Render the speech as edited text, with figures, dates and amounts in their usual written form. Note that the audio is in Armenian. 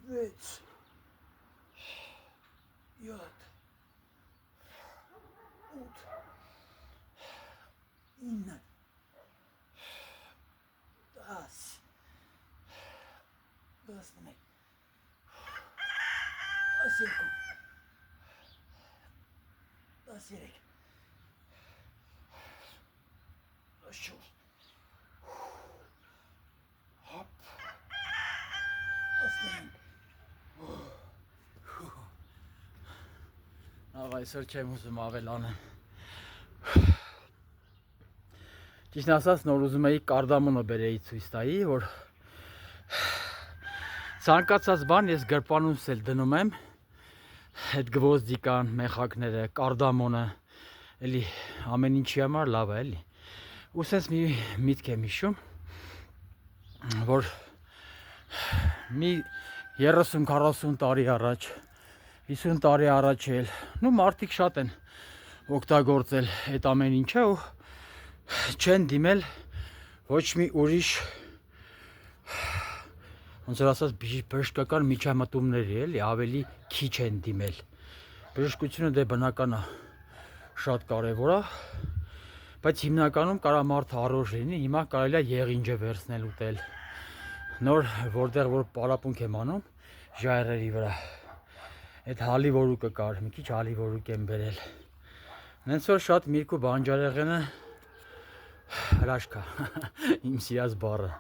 6 7 8 9 10 11 12 13 14 Hop. Այսօր չեմ ուզում ավելանեմ։ Ճիշտն ասած, նոր ուզում էի կարդամոնը բերեի ցույց տայի, որ ցանկացած բան ես գրպանումս էլ դնում եմ, այդ գվոզդիկան, մեխակները, կարդամոնը, էլի ամեն ինչի համար լավ է, էլի։ Ու սենց մի միտք եմ հիշում, որ մի 30-40 տարի առաջ, 50 տարի առաջ էլ, մարդիկ շատ են օգտագործել այդ ամեն ինչը ու չեն դիմել ոչ մի ուրիշ, ոնց որ ասած, բժշկական միջամտումների, էլի, ավելի քիչ են դիմել։ Բժշկությունը դե բնական է, շատ կարևոր է, բայց հիմնականում կարա մարդը առողջ լինի, հիմա կարելի է եղինջը վերցնել ուտել։ Նոր որտեղ որ պարապունք եմ անում ժայռերի վրա, այդ հալիվորուկը կար, մի քիչ հալիվորուկ եմ բերել։ Նենց որ շատ միրգ ու բանջարեղենը հրաշք է, իմ սիրած բառը։